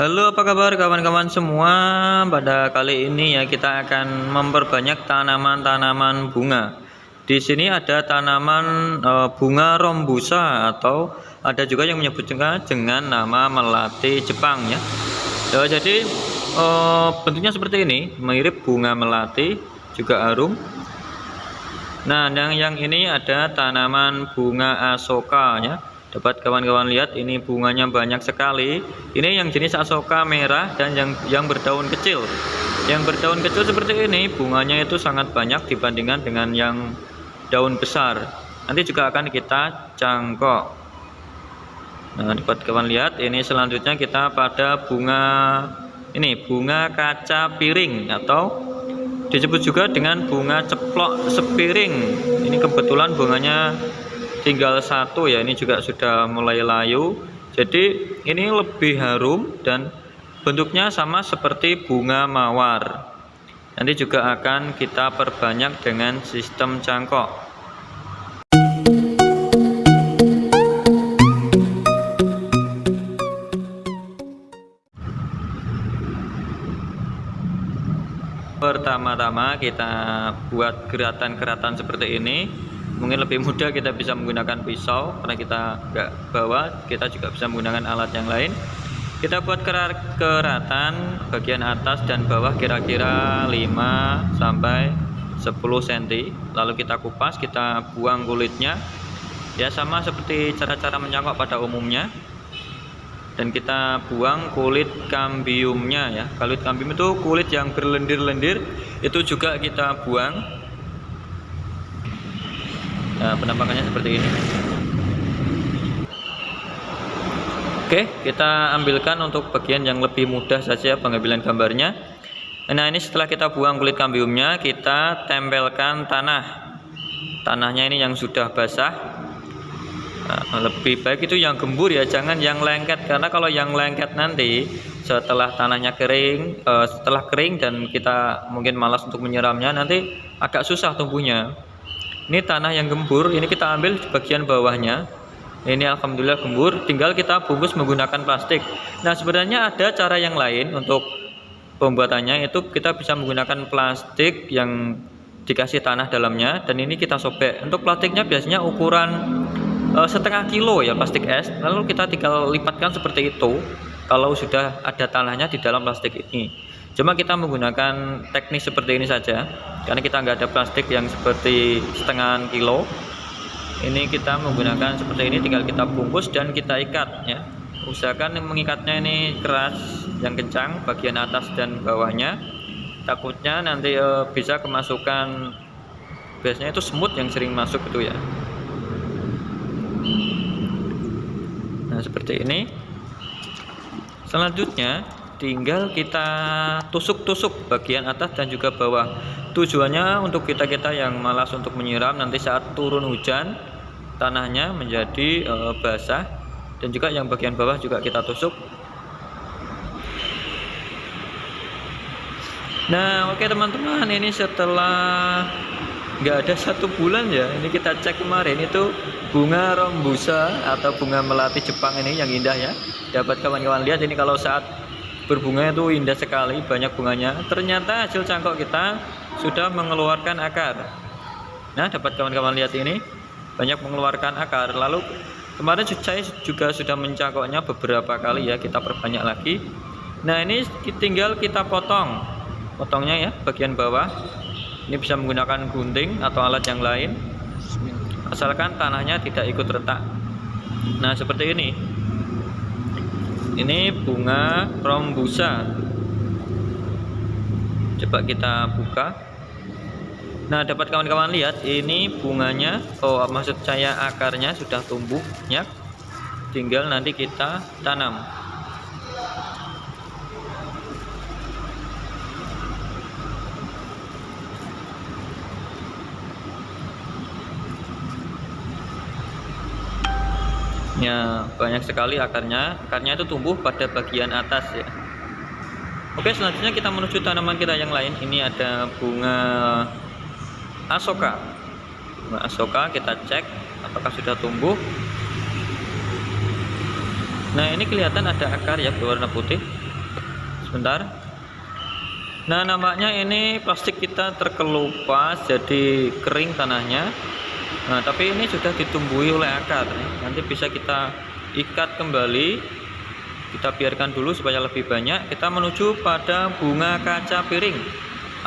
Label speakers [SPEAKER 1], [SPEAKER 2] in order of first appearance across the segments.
[SPEAKER 1] Halo, apa kabar kawan-kawan semua? Pada kali ini ya kita akan memperbanyak tanaman-tanaman bunga. Di sini ada tanaman bunga rombusa atau ada juga yang menyebutnya dengan nama melati Jepang ya. Jadi bentuknya seperti ini, mirip bunga melati, juga harum. Nah, yang ini ada tanaman bunga asoka ya. Dapat kawan-kawan lihat ini bunganya banyak sekali. Ini yang jenis asoka merah dan yang berdaun kecil. Yang berdaun kecil seperti ini bunganya itu sangat banyak dibandingkan dengan yang daun besar. Nanti juga akan kita cangkok. Nah, dapat kawan lihat ini selanjutnya kita pada bunga ini, bunga kaca piring atau disebut juga dengan bunga ceplok sepiring. Ini kebetulan bunganya tinggal satu ya, ini juga sudah mulai layu. Jadi ini lebih harum dan bentuknya sama seperti bunga mawar. Nanti juga akan kita perbanyak dengan sistem cangkok. Pertama-tama kita buat geratan-geratan seperti ini. Mungkin lebih mudah kita bisa menggunakan pisau karena kita nggak bawa, kita juga bisa menggunakan alat yang lain. Kita buat keratan bagian atas dan bawah kira-kira 5 sampai 10 cm. Lalu kita kupas, kita buang kulitnya. Ya sama seperti cara-cara mencangkok pada umumnya. Dan kita buang kulit kambiumnya ya. Kulit kambium itu kulit yang berlendir-lendir, itu juga kita buang. Nah, penampakannya seperti ini. Oke, kita ambilkan untuk bagian yang lebih mudah saja pengambilan gambarnya. Nah, ini setelah kita buang kulit kambiumnya, kita tempelkan tanahnya ini yang sudah basah. Nah, lebih baik itu yang gembur ya, jangan yang lengket, karena kalau yang lengket nanti setelah tanahnya kering, setelah kering dan kita mungkin malas untuk menyiramnya, nanti agak susah tumbuhnya. Ini tanah yang gembur, ini kita ambil di bagian bawahnya. Ini alhamdulillah gembur, tinggal kita bungkus menggunakan plastik. Nah, sebenarnya ada cara yang lain untuk pembuatannya, itu kita bisa menggunakan plastik yang dikasih tanah dalamnya dan ini kita sobek. Untuk plastiknya biasanya ukuran setengah kilo ya, plastik es. Lalu kita tinggal lipatkan seperti itu kalau sudah ada tanahnya di dalam plastik ini. Cuma kita menggunakan teknik seperti ini saja karena kita nggak ada plastik yang seperti setengah kilo. Ini kita menggunakan seperti ini, tinggal kita bungkus dan kita ikat ya. Usahakan mengikatnya ini keras, yang kencang bagian atas dan bawahnya. Takutnya nanti bisa kemasukan, biasanya itu semut yang sering masuk itu ya. Nah, seperti ini. Selanjutnya tinggal kita tusuk-tusuk bagian atas dan juga bawah. Tujuannya untuk kita-kita yang malas untuk menyiram, nanti saat turun hujan tanahnya menjadi basah. Dan juga yang bagian bawah juga kita tusuk. Nah, oke teman-teman, ini setelah nggak ada 1 bulan ya, ini kita cek kemarin itu bunga rombusa atau bunga melati Jepang ini yang indah ya. Dapat kawan-kawan lihat ini kalau saat berbunga itu indah sekali, banyak bunganya. Ternyata hasil cangkok kita sudah mengeluarkan akar. Nah, dapat kawan-kawan lihat ini banyak mengeluarkan akar. Lalu kemarin saya juga sudah mencangkoknya beberapa kali ya, kita perbanyak lagi. Nah, ini tinggal kita potongnya ya bagian bawah. Ini bisa menggunakan gunting atau alat yang lain, asalkan tanahnya tidak ikut retak. Nah, seperti ini. Ini bunga rombusa. Coba kita buka. Nah, dapat kawan-kawan lihat ini bunganya, maksud saya akarnya sudah tumbuh banyak. Tinggal nanti kita tanam. Ya, banyak sekali akarnya itu tumbuh pada bagian atas ya. Oke, selanjutnya kita menuju tanaman kita yang lain. Ini ada bunga asoka. Bunga asoka kita cek apakah sudah tumbuh. Nah, ini kelihatan ada akar ya berwarna putih. sebentar. Nah, nampaknya ini plastik kita terkelupas jadi kering tanahnya. Nah, tapi ini sudah ditumbuhi oleh akar. Nanti bisa kita ikat kembali. Kita biarkan dulu supaya lebih banyak. Kita menuju pada bunga kaca piring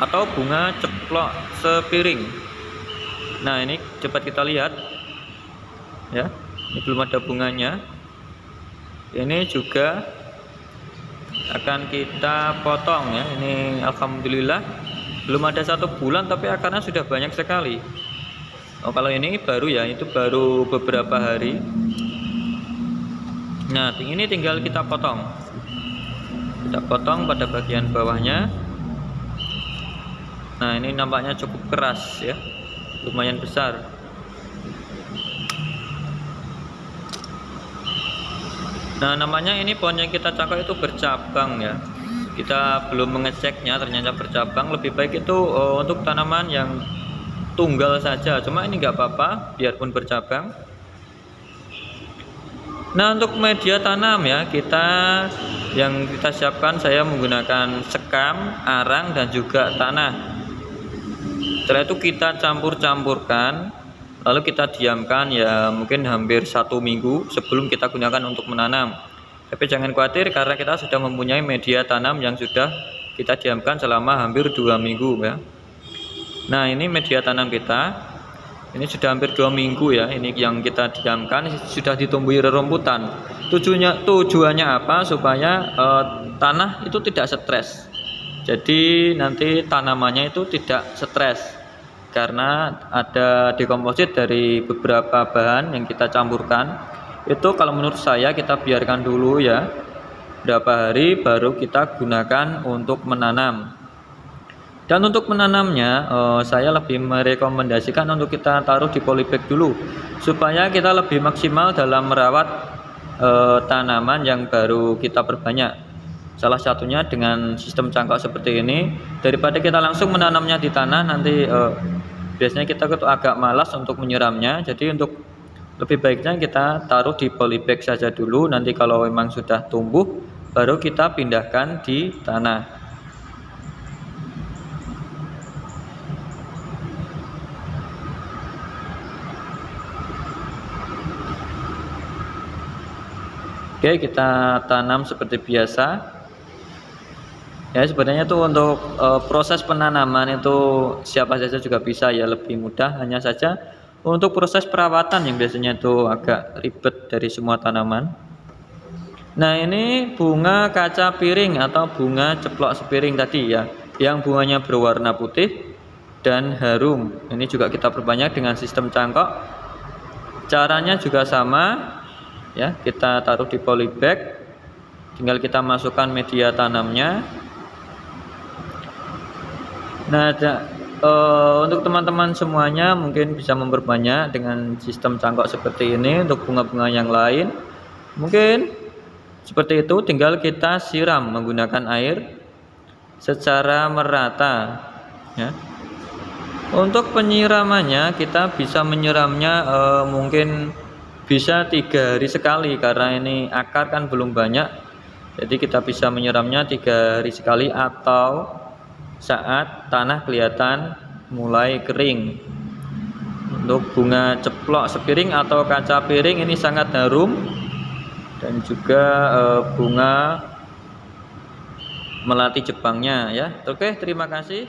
[SPEAKER 1] atau bunga ceplok sepiring. Nah, ini cepat kita lihat. Ya, ini belum ada bunganya. Ini juga akan kita potong ya. Ini alhamdulillah belum ada 1 bulan tapi akarnya sudah banyak sekali. Oh, kalau ini baru ya, itu baru beberapa hari. Nah, ini tinggal kita potong. Kita potong pada bagian bawahnya. Nah, ini nampaknya cukup keras ya, lumayan besar. Nah, namanya ini pohon yang kita cangkok itu bercabang ya. Kita belum mengeceknya, ternyata bercabang. Lebih baik itu untuk tanaman yang tunggal saja. Cuma ini nggak apa-apa, biarpun bercabang. Nah, untuk media tanam ya, yang kita siapkan, saya menggunakan sekam, arang, dan juga tanah. Setelah itu kita campur-campurkan. Lalu kita diamkan ya mungkin hampir 1 minggu sebelum kita gunakan untuk menanam. Tapi jangan khawatir karena kita sudah mempunyai media tanam yang sudah kita diamkan selama hampir 2 minggu ya. Nah, ini media tanam kita. Ini sudah hampir 2 minggu ya. Ini yang kita diamkan sudah ditumbuhi rerumputan. Tujuannya apa? Supaya tanah itu tidak stres. Jadi nanti tanamannya itu tidak stres. Karena ada dekomposit dari beberapa bahan yang kita campurkan. Itu kalau menurut saya kita biarkan dulu ya berapa hari baru kita gunakan untuk menanam. Dan untuk menanamnya saya lebih merekomendasikan untuk kita taruh di polybag dulu supaya kita lebih maksimal dalam merawat tanaman yang baru kita perbanyak. Salah satunya dengan sistem cangkok seperti ini, daripada kita langsung menanamnya di tanah nanti biasanya kita tuh agak malas untuk menyiramnya. Jadi untuk lebih baiknya kita taruh di polybag saja dulu. Nanti kalau memang sudah tumbuh baru kita pindahkan di tanah. Oke, kita tanam seperti biasa. Ya, sebenarnya tuh untuk proses penanaman itu siapa saja juga bisa ya, lebih mudah. Hanya saja untuk proses perawatan yang biasanya itu agak ribet dari semua tanaman. Nah, ini bunga kaca piring atau bunga ceplok sepiring tadi ya, yang bunganya berwarna putih dan harum. Ini juga kita perbanyak dengan sistem cangkok. Caranya juga sama ya, kita taruh di polybag, tinggal kita masukkan media tanamnya. Nah, untuk teman-teman semuanya mungkin bisa memperbanyak dengan sistem cangkok seperti ini. Untuk bunga-bunga yang lain mungkin seperti itu, tinggal kita siram menggunakan air secara merata ya. Untuk penyiramannya kita bisa menyiramnya mungkin bisa 3 hari sekali karena ini akar kan belum banyak. Jadi kita bisa menyiramnya 3 hari sekali atau saat tanah kelihatan mulai kering. Untuk bunga ceplok sepiring atau kaca piring ini sangat harum, dan juga bunga melati Jepangnya ya. Oke, terima kasih.